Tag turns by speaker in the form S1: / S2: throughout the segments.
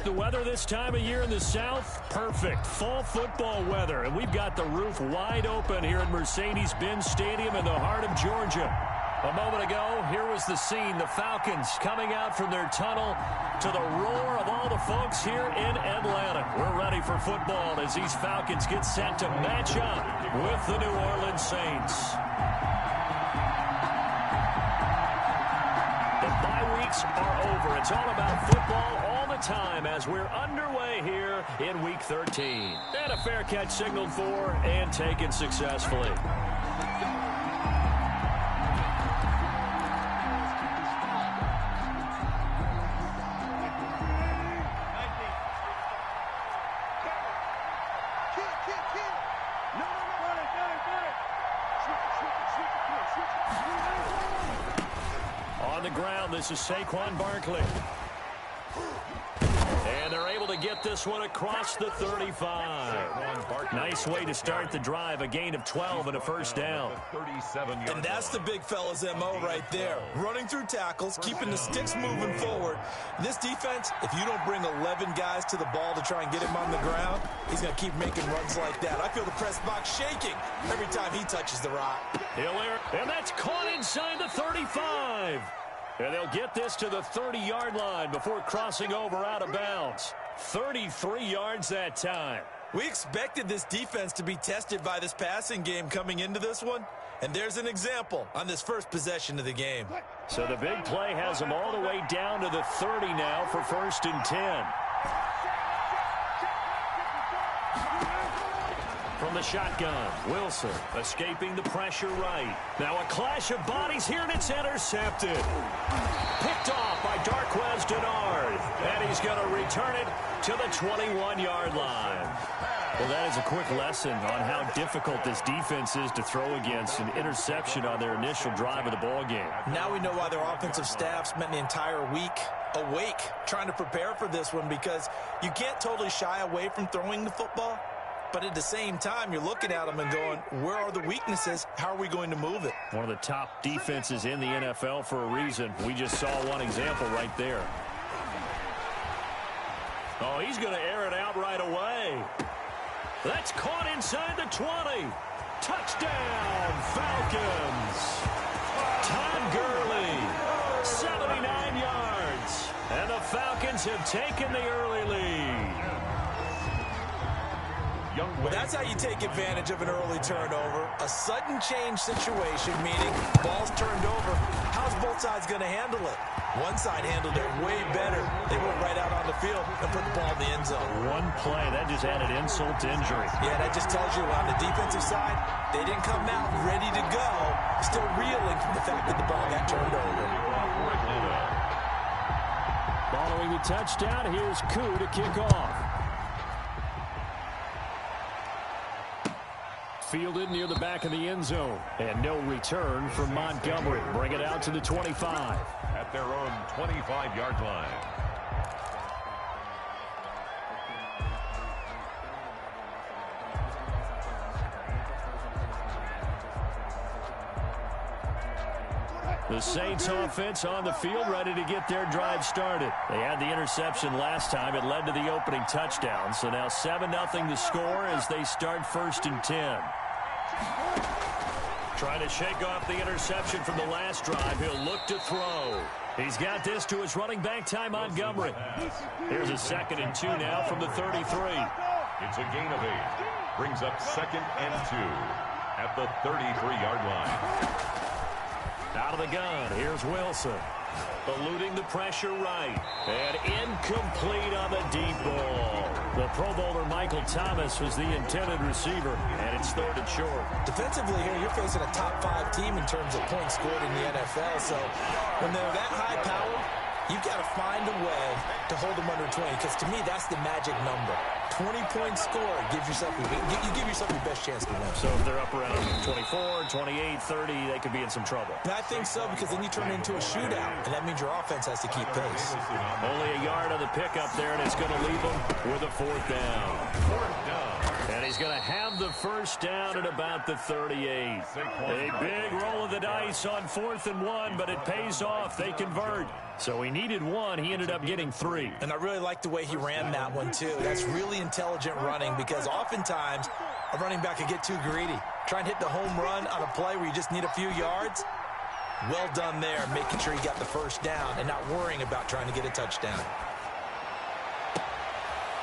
S1: The weather this time of year in the South, perfect. Fall football weather. And we've got the roof wide open here at Mercedes-Benz Stadium in the heart of Georgia. A moment ago, here was the scene. The Falcons coming out from their tunnel to the roar of all the folks here in Atlanta. We're ready for football as these Falcons get set to match up with the New Orleans Saints. The bye weeks are over. It's all about football all the time as we're underway here in Week 13. And a fair catch signaled for and taken successfully. On the ground, this is Saquon Barkley. And they're able to get this one across the 35. Nice way to start the drive. A gain of 12 and a first down.
S2: And that's the big fella's MO right there. Running through tackles, keeping the sticks moving forward. This defense, if you don't bring 11 guys to the ball to try and get him on the ground, he's going to keep making runs like that. I feel the press box shaking every time he touches the rock.
S1: And that's caught inside the 35. And they'll get this to the 30-yard line before crossing over out of bounds. 33 yards that time.
S2: We expected this defense to be tested by this passing game coming into this one. And there's an example on this first possession of the game.
S1: So the big play has them all the way down to the 30 now for 1st and 10. From the shotgun, Wilson escaping the pressure right. Now a clash of bodies here, and it's intercepted. Picked off by Darquez Denard. And he's going to return it to the 21-yard line. Well, that is a quick lesson on how difficult this defense is to throw against. An interception on their initial drive of the ball game.
S2: Now we know why their offensive staff spent the entire week awake trying to prepare for this one, because you can't totally shy away from throwing the football. But at the same time, you're looking at them and going, where are the weaknesses? How are we going to move it?
S1: One of the top defenses in the NFL for a reason. We just saw one example right there. Oh, he's going to air it out right away. That's caught inside the 20. Touchdown, Falcons. Todd Gurley, 79 yards. And the Falcons have taken the early lead.
S2: That's how you take advantage of an early turnover. A sudden change situation, meaning ball's turned over. How's both sides going to handle it? One side handled it way better. They went right out on the field and put the ball in the end zone.
S1: One play, that just added insult to injury.
S2: Yeah, that just tells you on the defensive side, they didn't come out ready to go, still reeling from the fact that the ball got turned over.
S1: Following the touchdown, here's Koo to kick off. Fielded near the back of the end zone. And no return from Montgomery. Bring it out to the 25.
S3: At their own 25-yard line.
S1: The Saints offense on the field, ready to get their drive started. They had the interception last time. It led to the opening touchdown. So now 7-0 the score as they start 1st and 10. Trying to shake off the interception from the last drive. He'll look to throw. He's got this to his running back, Ty Montgomery. Here's a 2nd and 2 now from the 33.
S3: It's a gain of 8. Brings up 2nd and 2 at the 33-yard line.
S1: Out of the gun, here's Wilson. Eluding the pressure right. And incomplete on the deep ball. Well, Pro Bowler Michael Thomas was the intended receiver, and it's 3rd and short.
S2: Defensively here, you're facing a top 5 team in terms of points scored in the NFL. So when they're that high powered, you've got to find a way to hold them under 20, because to me, that's the magic number. 20-point score gives yourself, you give yourself your best chance to win.
S1: So if they're up around 24, 28, 30, they could be in some trouble.
S2: And I think so, because then you turn it into a shootout, and that means your offense has to keep pace.
S1: Only a yard on the pickup there, and it's going to leave them with a 4th down.
S3: 4th down.
S1: And he's going to have the first down at about the 38. A big roll of the dice on 4th and 1, but it pays off. They convert. So he needed 1. He ended up getting 3.
S2: And I really like the way he ran that one, too. That's really intelligent running because oftentimes a running back can get too greedy. Try and hit the home run on a play where you just need a few yards. Well done there, making sure he got the first down and not worrying about trying to get a touchdown.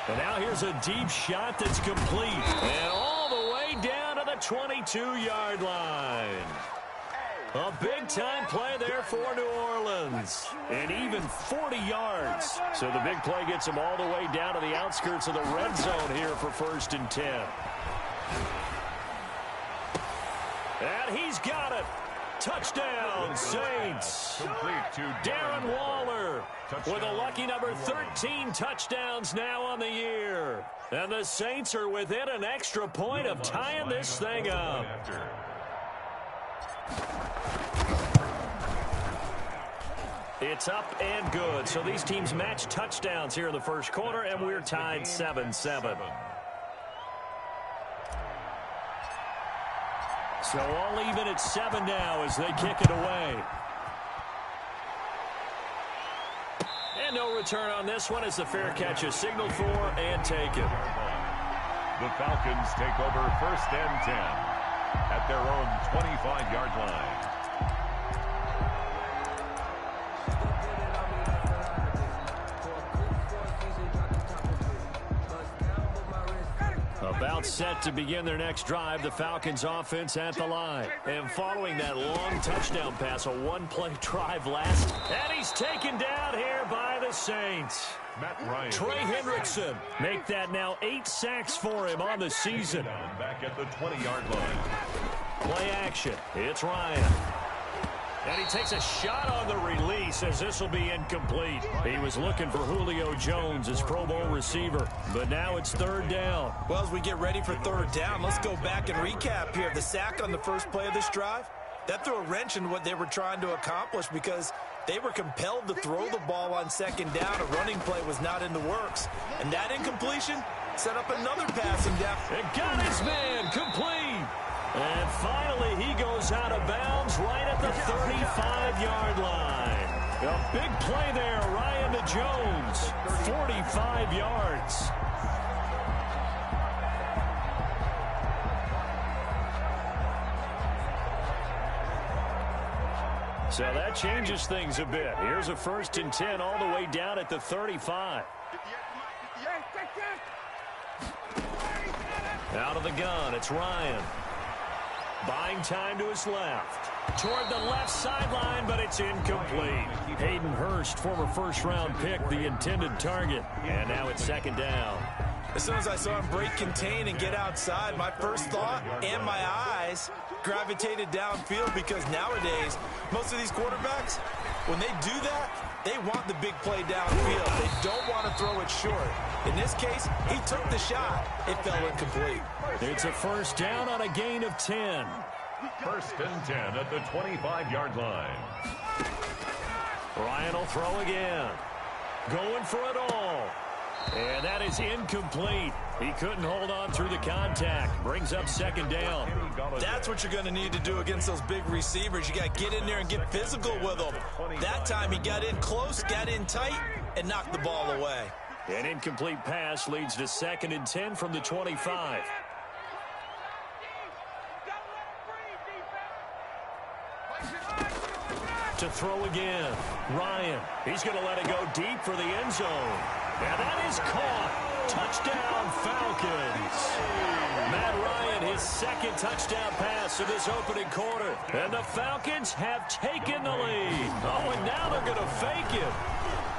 S1: And now here's a deep shot that's complete. And all the way down to the 22-yard line. A big-time play there for New Orleans. And even 40 yards. So the big play gets him all the way down to the outskirts of the red zone here for 1st and 10. And he's got it. Touchdown, Saints.
S3: Complete to
S1: Darren Waller with a lucky number 13 touchdowns now on the year. And the Saints are within an extra point of tying this thing up. It's up and good. So these teams match touchdowns here in the first quarter, and we're tied 7-7. So all even at 7 now as they kick it away. And no return on this one as the fair catch is signaled for and taken.
S3: The Falcons take over 1st and 10 at their own 25-yard line.
S1: About set to begin their next drive, the Falcons offense at the line. And following that long touchdown pass, a one-play drive last. And he's taken down here by the Saints.
S3: Matt Ryan.
S1: Trey Hendrickson make that now 8 sacks for him on the season.
S3: Back at the 20-yard line.
S1: Play action. It's Ryan. And he takes a shot on the release as this will be incomplete. He was looking for Julio Jones, his Pro Bowl receiver, but now it's 3rd down.
S2: Well, as we get ready for 3rd down, let's go back and recap here. The sack on the first play of this drive, that threw a wrench in what they were trying to accomplish because they were compelled to throw the ball on 2nd down. A running play was not in the works. And that incompletion set up another passing down.
S1: It got his man complete. And finally, he goes out of bounds right at the 35-yard line. A big play there, Ryan to Jones, 45 yards. So that changes things a bit. Here's a 1st and 10 all the way down at the 35. Out of the gun, it's Ryan. Buying time to his left. Toward the left sideline, but it's incomplete. Hayden Hurst, former first-round pick, the intended target. And now it's 2nd down.
S2: As soon as I saw him break contain and get outside, my first thought and my eyes gravitated downfield because nowadays, most of these quarterbacks, when they do that, they want the big play downfield. They don't want to throw it short. In this case, he took the shot. It fell incomplete.
S1: It's a 1st down on a gain of 10.
S3: 1st and 10 at the 25-yard line.
S1: Ryan will throw again. Going for it all. And that is incomplete. He couldn't hold on through the contact. Brings up 2nd down.
S2: That's what you're going to need to do against those big receivers. You got to get in there and get physical with them. That time he got in close, got in tight, and knocked the ball away.
S1: An incomplete pass leads to 2nd and 10 from the 25. To throw again. Ryan. He's going to let it go deep for the end zone. And that is caught. Touchdown, Falcons. Matt Ryan, his 2nd touchdown pass of this opening quarter. And the Falcons have taken the lead. Oh, and now they're going to fake it.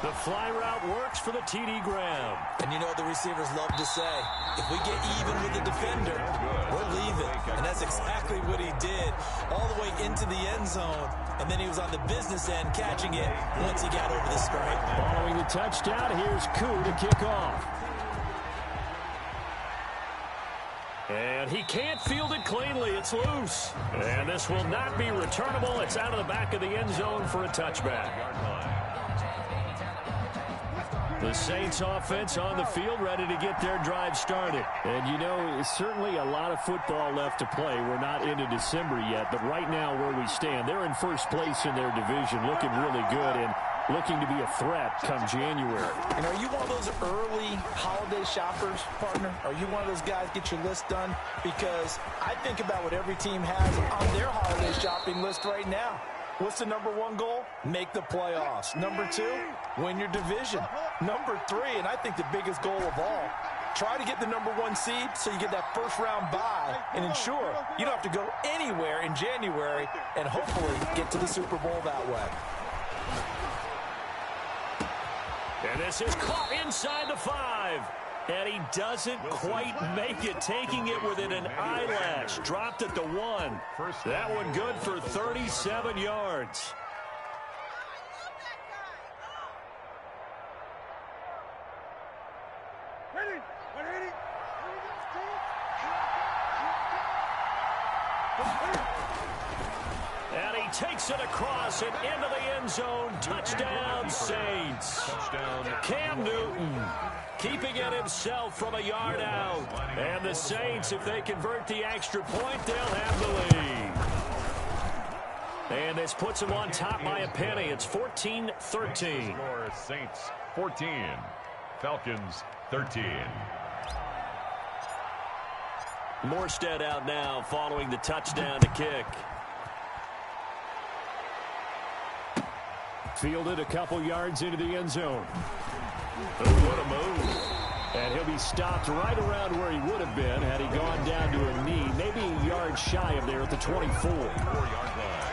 S1: The fly route works for the TD Graham.
S2: And you know what the receivers love to say? If we get even with the defender, we'll leave it. And that's exactly what he did. All the way into the end zone. And then he was on the business end catching it once he got over the stripe.
S1: Following the touchdown, here's Koo to kick off. And he can't field it cleanly. It's loose. And this will not be returnable. It's out of the back of the end zone for a touchback. The Saints offense on the field, ready to get their drive started. And, you know, certainly a lot of football left to play. We're not into December yet, but right now where we stand, they're in first place in their division, looking really good and looking to be a threat come January.
S2: And are you one of those early holiday shoppers, partner? Are you one of those guys get your list done? Because I think about what every team has on their holiday shopping list right now. What's the number one goal? Make the playoffs. Number two, win your division. Number three, and I think the biggest goal of all, try to get the number one seed so you get that first round bye and ensure you don't have to go anywhere in January and hopefully get to the Super Bowl that way.
S1: And this is caught inside the 5. And he doesn't quite make it, taking it within an eyelash. Dropped at the 1. That one good for 37 yards. And he takes it across and into the end zone. Touchdown, Saints. Cam Newton keeping it himself from a yard out. And the Saints, if they convert the extra point, they'll have the lead. And this puts them on top by a penny. It's 14-13.
S3: Saints 14, Falcons 13.
S1: Morstead out now following the touchdown to kick. Fielded a couple yards into the end zone. Oh, what a move. And he'll be stopped right around where he would have been had he gone down to a knee, maybe a yard shy of there at the 24.
S3: 4-yard line.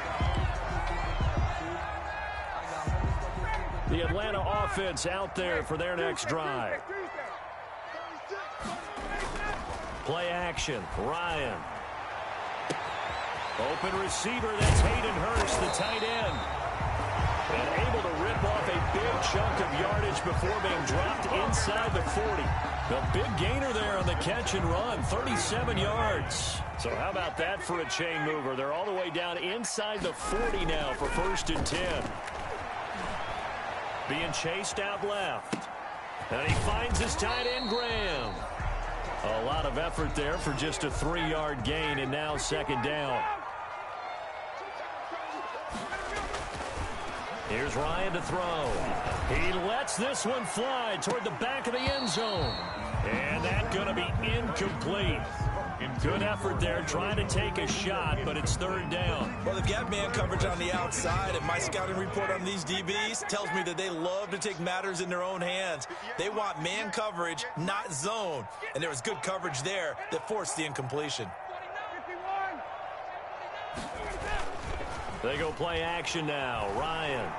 S1: The Atlanta offense out there for their next drive. Play action. Ryan. Open receiver. That's Hayden Hurst, the tight end. And able to rip off a big chunk of yardage before being dropped inside the 40. The big gainer there on the catch and run, 37 yards. So how about that for a chain mover? They're all the way down inside the 40 now for 1st and 10. Being chased out left. And he finds his tight end, Graham. A lot of effort there for just a 3-yard gain, and now 2nd down. Here's Ryan to throw. He lets this one fly toward the back of the end zone. And that's going to be incomplete. Good effort there trying to take a shot, but it's 3rd down.
S2: Well, they've got man coverage on the outside, and my scouting report on these DBs tells me that they love to take matters in their own hands. They want man coverage, not zone. And there was good coverage there that forced the incompletion.
S1: They go play action now. Ryan.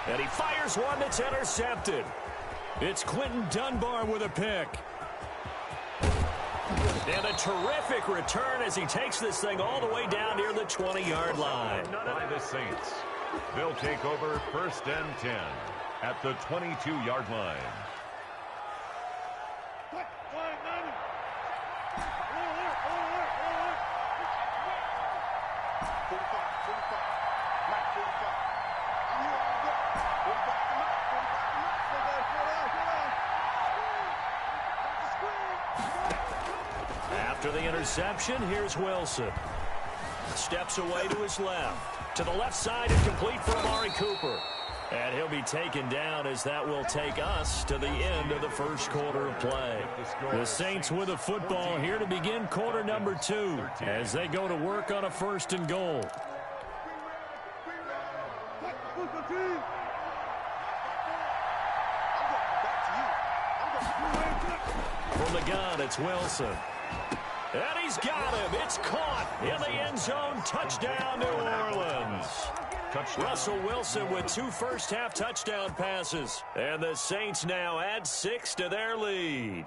S1: And he fires one that's intercepted. It's Quentin Dunbar with a pick. And a terrific return as he takes this thing all the way down near the 20-yard line.
S3: By the Saints. They'll take over 1st and 10 at the 22-yard line.
S1: After the interception, here's Wilson. Steps away to his left. To the left side and complete for Amari Cooper. And he'll be taken down as that will take us to the end of the 1st quarter of play. The Saints with a football here to begin quarter number 2 as they go to work on a 1st and goal. From the gun, it's Wilson. And he's got him. It's caught in the end zone. Touchdown, New Orleans. Russell Wilson with 2 first-half touchdown passes. And the Saints now add 6 to their lead.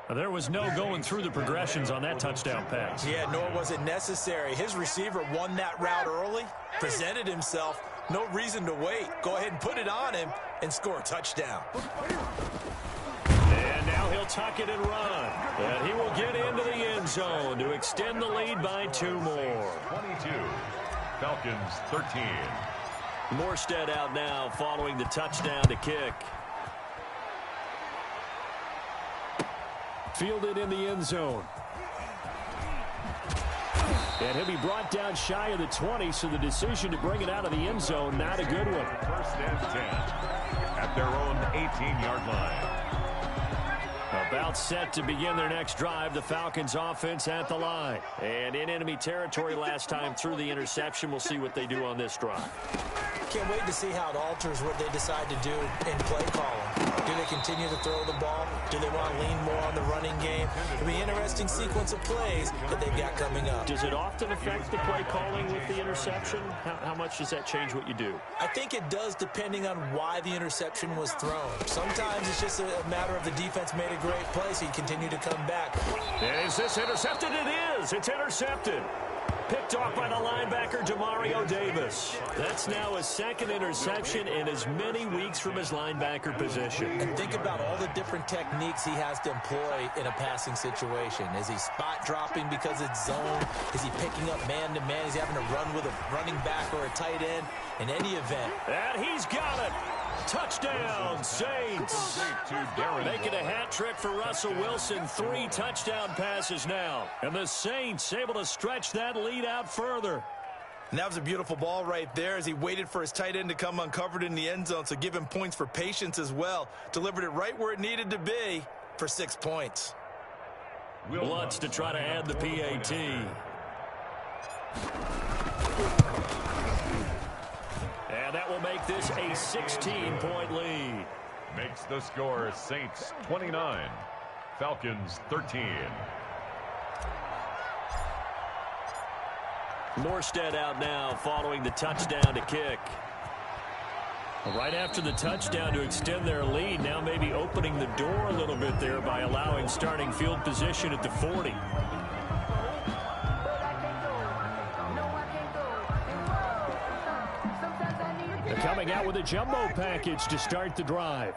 S1: There was no going through the progressions on that touchdown pass.
S2: Yeah, nor was it necessary. His receiver won that route early, presented himself. No reason to wait. Go ahead and put it on him and score a touchdown.
S1: And now he'll tuck it and run. And he will get into the end zone to extend the lead by 2 more.
S3: 22, Falcons 13.
S1: Morstead out now following the touchdown to kick. Fielded in the end zone. And he'll be brought down shy of the 20, so the decision to bring it out of the end zone, not a good one.
S3: First and 10 at their own 18-yard line.
S1: About set to begin their next drive, the Falcons offense at the line. And in enemy territory last time through the interception. We'll see what they do on this drive.
S2: Can't wait to see how it alters what they decide to do in play calling. Do they continue to throw the ball? Do they want to lean more on the running game? It'll be an interesting sequence of plays that they've got coming up.
S1: Does it often affect the play calling with the interception? How much does that change what you do?
S2: I think it does, depending on why the interception was thrown. Sometimes it's just a matter of the defense made a great play, so you continue to come back.
S1: Is this intercepted? It is. It's intercepted. Picked off by the linebacker, Demario Davis. That's now his second interception in as many weeks from his linebacker position.
S2: And think about all the different techniques he has to employ in a passing situation. Is he spot dropping because it's zone? Is he picking up man-to-man? Is he having to run with a running back or a tight end? In any event.
S1: And he's got it. Touchdown, Saints. Making a hat trick for Russell Wilson. 3 touchdown passes now. And the Saints able to stretch that lead out further.
S2: And that was a beautiful ball right there as he waited for his tight end to come uncovered in the end zone. So give him points for patience as well. Delivered it right where it needed to be for 6 points.
S1: Lutz to try to add the PAT. And that will make this a 16-point lead.
S3: Makes the score Saints 29, Falcons 13.
S1: Morstead out now following the touchdown to kick. Right after the touchdown to extend their lead, now maybe opening the door a little bit there by allowing starting field position at the 40. Coming out with a jumbo package to start the drive.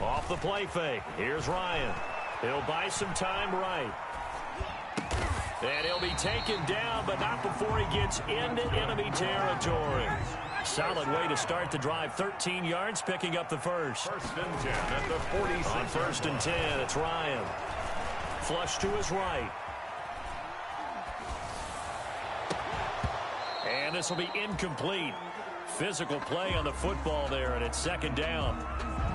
S1: Off the play fake. Here's Ryan. He'll buy some time right. And he'll be taken down, but not before he gets into enemy territory. Solid way to start the drive. 13 yards, picking up the first.
S3: First and 10 at the 46.
S1: On first and 10, it's Ryan. Flush to his right. And this will be incomplete. Physical play on the football there, and it's second down.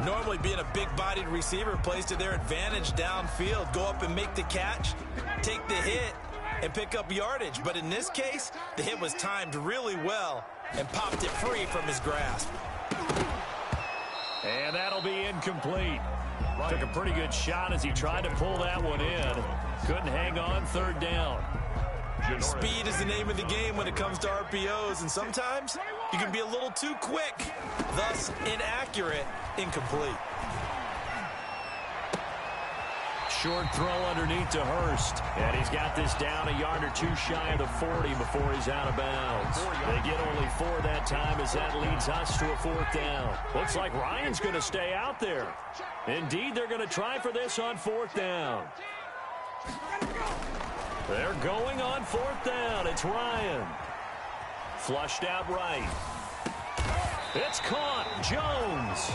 S2: Normally being a big-bodied receiver plays to their advantage downfield. Go up and make the catch, take the hit, and pick up yardage. But in this case, the hit was timed really well and popped it free from his grasp.
S1: And that'll be incomplete. Took a pretty good shot as he tried to pull that one in. Couldn't hang on, third down.
S2: Speed is the name of the game when it comes to RPOs, and sometimes you can be a little too quick, thus inaccurate, incomplete.
S1: Short throw underneath to Hurst, and he's got this down a yard or two shy of the 40 before he's out of bounds. They get only 4 that time as that leads us to a 4th down. Looks like Ryan's going to stay out there. Indeed, they're going to try for this on 4th down. They're going on 4th down. It's Ryan. Flushed out right. It's caught. Jones.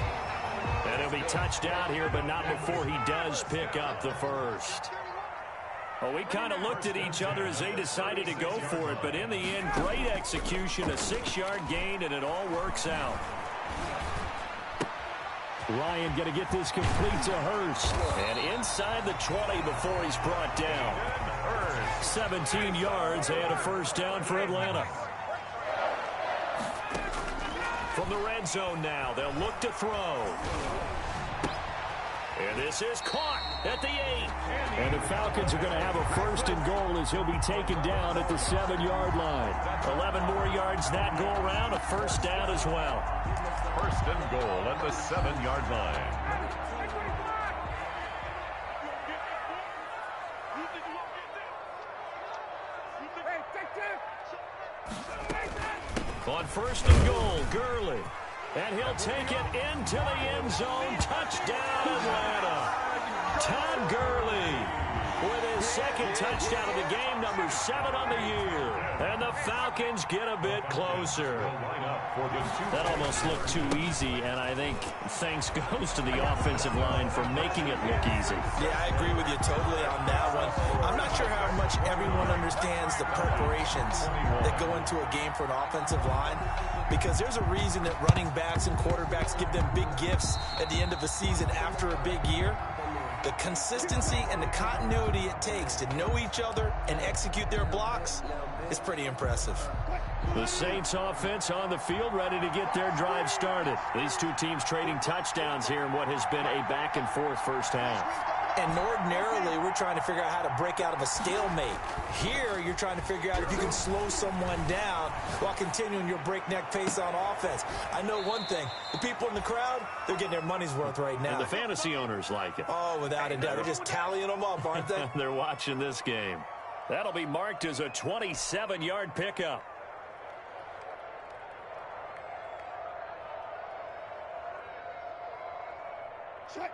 S1: And he'll be touched out here, but not before he does pick up the first. Well, we kind of looked at each other as they decided to go for it, but in the end, great execution, a 6-yard gain, and it all works out. Ryan going to get this complete to Hurst. And inside the 20 before he's brought down. 17 yards and a first down for Atlanta. From the red zone now, they'll look to throw. And this is caught at the 8. And the Falcons are going to have a first and goal as he'll be taken down at the 7-yard line. 11 more yards that go around, a first down as well.
S3: First and goal at the 7-yard line.
S1: On first and goal, Gurley. And he'll take it into the end zone. Touchdown, Atlanta. Todd Gurley with his second touchdown of the game, number 7 on the year. And the Falcons get a bit closer. That almost looked too easy, and I think thanks goes to the offensive line for making it look easy.
S2: Yeah, I agree with you totally on that one. I'm not sure how much everyone understands the preparations that go into a game for an offensive line, because there's a reason that running backs and quarterbacks give them big gifts at the end of a season after a big year. The consistency and the continuity it takes to know each other and execute their blocks is pretty impressive.
S1: The Saints offense on the field, ready to get their drive started. These two teams trading touchdowns here in what has been a back-and-forth first half.
S2: And ordinarily, we're trying to figure out how to break out of a stalemate. Here, you're trying to figure out if you can slow someone down while continuing your breakneck pace on offense. I know one thing. The people in the crowd, they're getting their money's worth right now.
S1: And the fantasy owners like it.
S2: Oh, without a doubt. They're just tallying them up, aren't they?
S1: They're watching this game. That'll be marked as a 27-yard pickup.
S4: Check,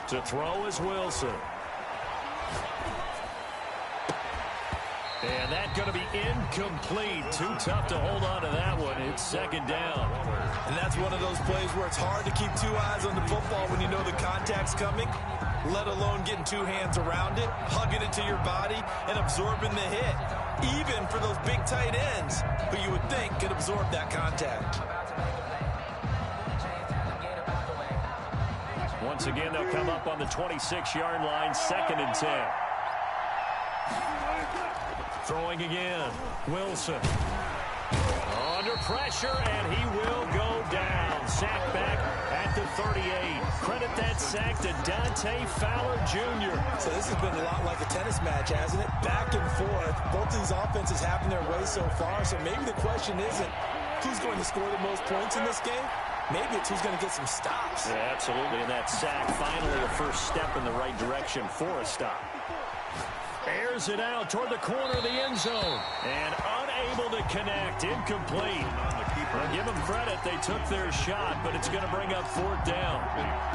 S1: to throw is Wilson. And that's going to be incomplete. Too tough to hold on to that one. It's second down.
S2: And that's one of those plays where it's hard to keep two eyes on the football when you know the contact's coming, let alone getting two hands around it, hugging it to your body, and absorbing the hit. Even for those big tight ends who you would think could absorb that contact.
S1: Once again, they'll come up on the 26-yard line, 2nd and 10. Throwing again, Wilson. Under pressure, and he will go down. Sacked back at the 38. Credit that sack to Dante Fowler Jr.
S2: So this has been a lot like a tennis match, hasn't it? Back and forth. Both these offenses having their way so far. So maybe the question isn't who's going to score the most points in this game. Maybe it's who's going to get some stops.
S1: Yeah, absolutely. And that sack, finally a first step in the right direction for a stop. Airs it out toward the corner of the end zone. And unable to connect. Incomplete. Well, give them credit. They took their shot, but it's going to bring up 4th down.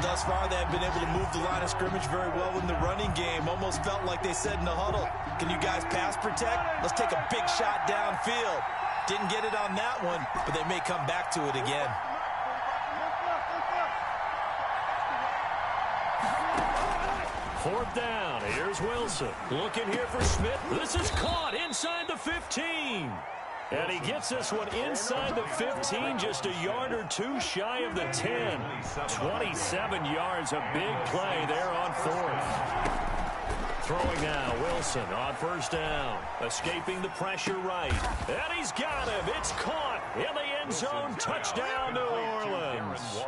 S2: Thus far, they have been able to move the line of scrimmage very well in the running game. Almost felt like they said in the huddle, can you guys pass protect? Let's take a big shot downfield. Didn't get it on that one, but they may come back to it again.
S1: Fourth down. Here's Wilson. Looking here for Smith. This is caught inside the 15. And he gets this one inside the 15, just a yard or two shy of the 10. 27 yards, a big play there on 4th. Throwing now, Wilson on 1st down. Escaping the pressure right. And he's got him. It's caught in the end zone. Touchdown, New Orleans.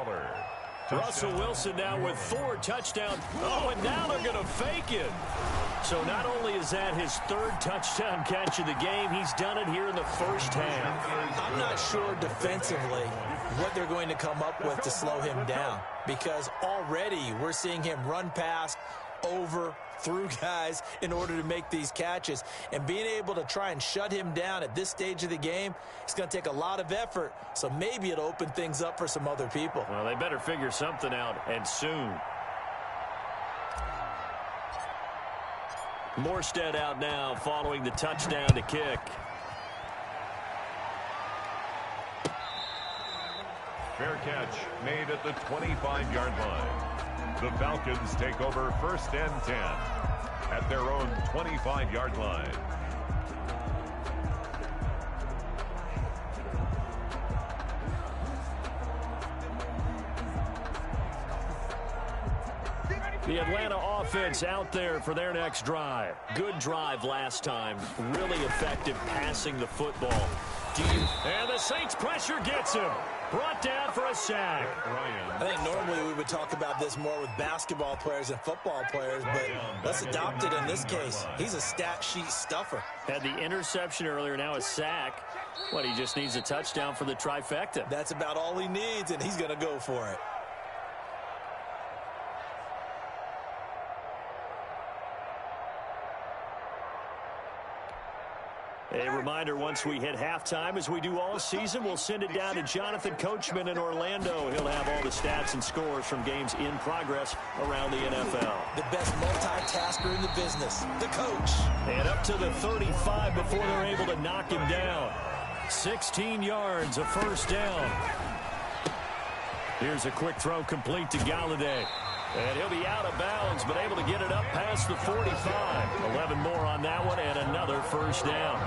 S1: Russell Wilson now with 4 touchdowns. Oh, and now they're going to fake it. So not only is that his 3rd touchdown catch of the game, he's done it here in the first half.
S2: I'm not sure defensively what they're going to come up with to slow him down, because already we're seeing him run past, over, through guys in order to make these catches. And being able to try and shut him down at this stage of the game, it's going to take a lot of effort. So maybe it'll open things up for some other people.
S1: Well, they better figure something out, and soon. Morstead out now following the touchdown to kick.
S3: Fair catch made at the 25-yard line. The Falcons take over 1st and 10 at their own 25-yard line.
S1: The Atlanta offense out there for their next drive. Good drive last time. Really effective passing the football. And the Saints pressure gets him. Brought down for a sack.
S2: I think normally we would talk about this more with basketball players and football players, but let's adopt it in this case. He's a stat sheet stuffer.
S1: Had the interception earlier, now a sack. What, he just needs a touchdown for the trifecta.
S2: That's about all he needs, and he's going to go for it.
S1: A reminder, once we hit halftime, as we do all season, we'll send it down to Jonathan Coachman in Orlando. He'll have all the stats and scores from games in progress around the NFL.
S2: The best multitasker in the business, the coach.
S1: And up to the 35 before they're able to knock him down. 16 yards, a first down. Here's a quick throw complete to Galladay. And he'll be out of bounds, but able to get it up past the 45. 11 more on that one, and another first down.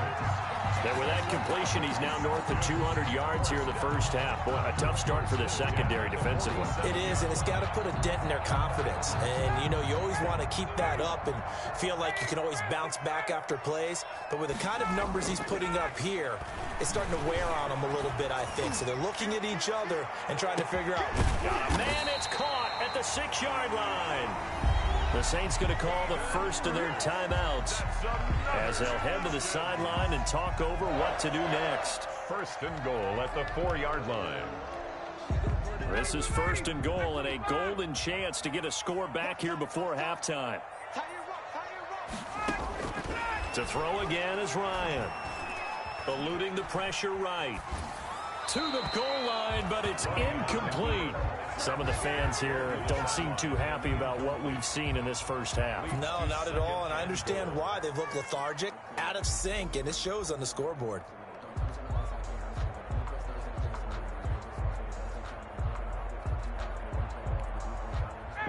S1: And with that completion, he's now north of 200 yards here in the first half. Boy, a tough start for the secondary defensively.
S2: It is, and it's got to put a dent in their confidence. And, you know, you always want to keep that up and feel like you can always bounce back after plays. But with the kind of numbers he's putting up here, it's starting to wear on them a little bit, I think. So they're looking at each other and trying to figure out.
S1: Got a man, it's caught at the 6-yard line. The Saints going to call the first of their timeouts as they'll head to the sideline and talk over what to do next.
S3: First and goal at the 4-yard line.
S1: This is first and goal and a golden chance to get a score back here before halftime. To throw again is Ryan. Eluding the pressure right. To the goal line, but it's incomplete. Some of the fans here don't seem too happy about what we've seen in this first half.
S2: No, not at all, and I understand why. They've looked lethargic, out of sync, and it shows on the scoreboard.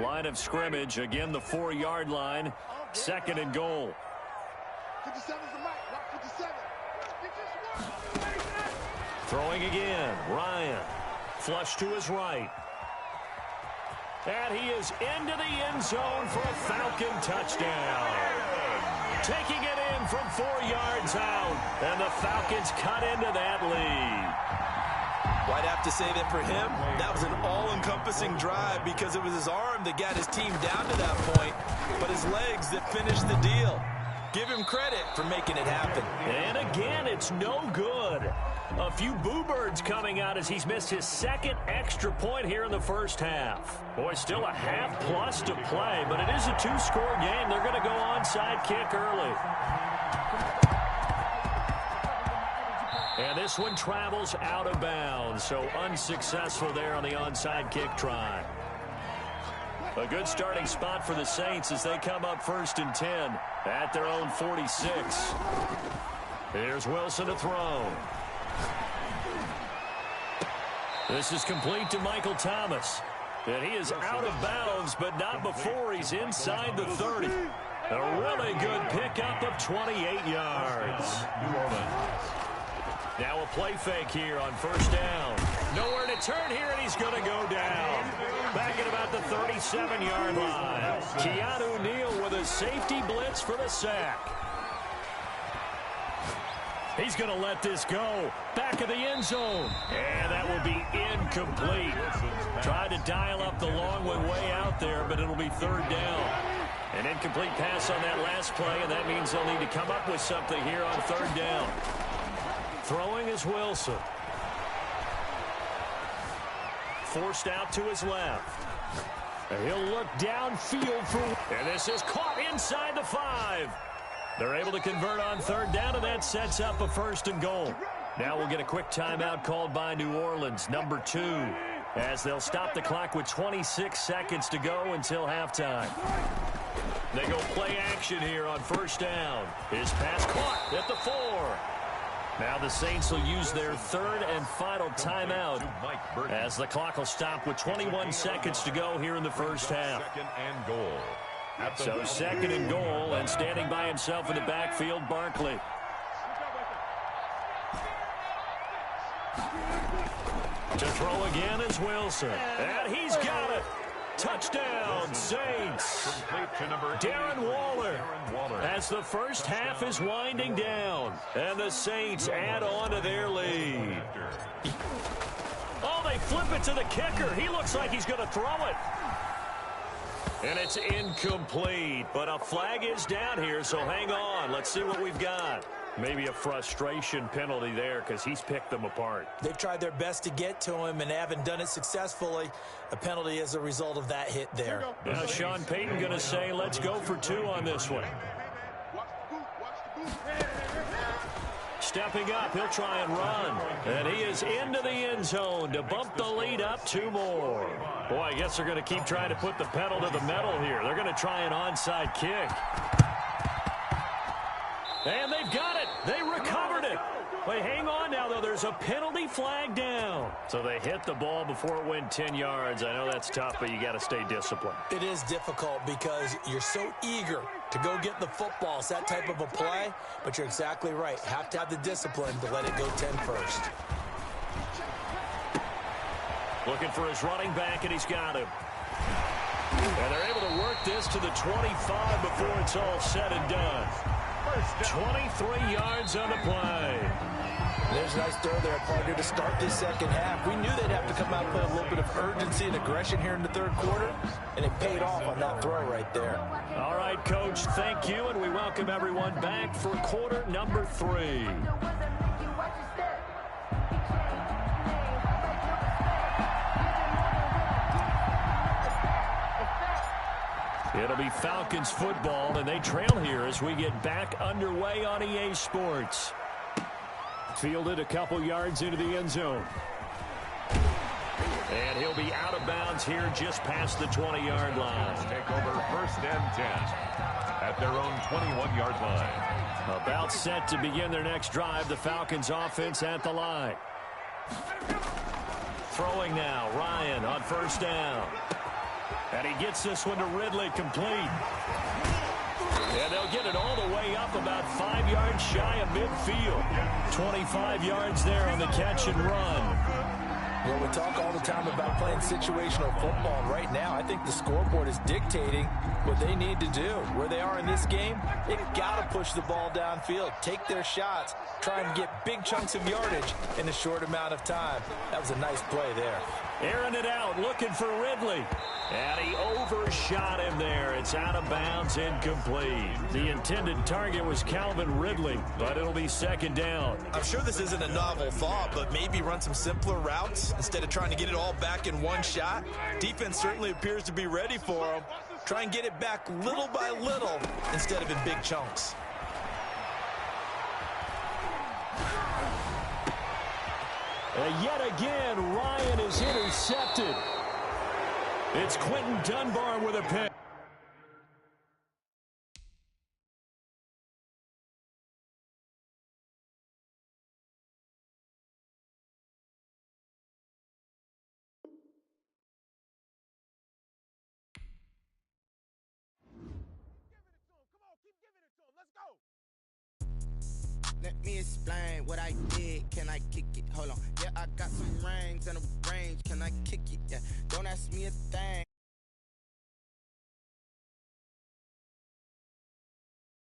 S1: Line of scrimmage, again the 4-yard line, second and goal.
S4: 57 is the mic, rock 57.
S1: Throwing again, Ryan. Flush to his right. And he is into the end zone for a Falcon touchdown. Taking it in from 4 yards out, and the Falcons cut into that lead.
S2: Well, I'd have to say that for him, that was an all-encompassing drive because it was his arm that got his team down to that point, but his legs that finished the deal. Give him credit for making it happen.
S1: And again, it's no good. A few boo birds coming out as he's missed his second extra point here in the first half. Boy, still a half plus to play, but it is a 2-score game. They're going to go onside kick early. And this one travels out of bounds, so unsuccessful there on the onside kick try. A good starting spot for the Saints as they come up first and 10 at their own 46. Here's Wilson to throw. This is complete to Michael Thomas. And he is out of bounds, but not before he's inside the 30. A really good pickup of 28 yards.
S3: New Orleans.
S1: Now a play fake here on first down. Nowhere to turn here, and he's going to go down. Back at about the 37-yard line. Keanu Neal with a safety blitz for the sack. He's going to let this go. Back of the end zone. And that will be incomplete. Tried to dial up the long one way out there, but it'll be third down. An incomplete pass on that last play, and that means they'll need to come up with something here on third down. Throwing is Wilson. Forced out to his left. And he'll look downfield for... And this is caught inside the 5. They're able to convert on third down, and that sets up a first and goal. Now we'll get a quick timeout called by New Orleans, number 2, as they'll stop the clock with 26 seconds to go until halftime. They go play action here on first down. His pass caught at the 4. Now the Saints will use their third and final timeout as the clock will stop with 21 seconds to go here in the first half.
S3: Second and goal.
S1: So second and goal, and standing by himself in the backfield, Barkley. To throw again is Wilson. And he's got it. Touchdown, Saints. Darren Waller as the first half is winding down. And the Saints add on to their lead. Oh, they flip it to the kicker. He looks like he's going to throw it. And it's incomplete, but a flag is down here, so hang on. Let's see what we've got. Maybe a frustration penalty there because he's picked them apart.
S2: They've tried their best to get to him and haven't done it successfully. A penalty as a result of that hit there.
S1: Now Sean Payton going to say, let's go for 2 on this one. stepping up. He'll try and run. And he is into the end zone to bump the lead up 2 more. Boy, I guess they're going to keep trying to put the pedal to the metal here. They're going to try an onside kick. And they've got it. They recovered it. Wait, hang on now, though. There's a penalty flag down. So they hit the ball before it went 10 yards. I know that's tough, but you got to stay disciplined.
S2: It is difficult because you're so eager to go get the football. It's that type of a play, but you're exactly right. Have to have the discipline to let it go 10 first.
S1: Looking for his running back, and he's got him. And they're able to work this to the 25 before it's all said and done. 23 yards on the play.
S2: There's a nice throw there, partner, to start this second half. We knew they'd have to come out and put a little bit of urgency and aggression here in the third quarter, and it paid off on that throw right there.
S1: All right, Coach, thank you, and we welcome everyone back for quarter number 3. It'll be Falcons football, and they trail here as we get back underway on EA Sports. Fielded a couple yards into the end zone. And he'll be out of bounds here just past the 20-yard line.
S3: Take over 1st and 10 at their own 21-yard line.
S1: About set to begin their next drive, the Falcons offense at the line. Throwing now, Ryan on 1st down. And he gets this one to Ridley, complete. And they'll get it all the way up about 5 yards shy of midfield. 25 yards there on the catch and run.
S2: Well, we talk all the time about playing situational football. Right now, I think the scoreboard is dictating what they need to do. Where they are in this game, they've got to push the ball downfield, take their shots, try and get big chunks of yardage in a short amount of time. That was a nice play there.
S1: Airing it out, looking for Ridley. And he overshot him there. It's out of bounds, incomplete. The intended target was Calvin Ridley, but it'll be 2nd down.
S2: I'm sure this isn't a novel thought, but maybe run some simpler routes instead of trying to get it all back in one shot. Defense certainly appears to be ready for him. Try and get it back little by little instead of in big chunks.
S1: And yet again, Ryan is intercepted. It's Quentin Dunbar with a pick.
S5: Let me explain what I did. Can I kick it? Hold on. Yeah, I got some rings and a range. Can I kick it? Yeah. Don't ask me a thing.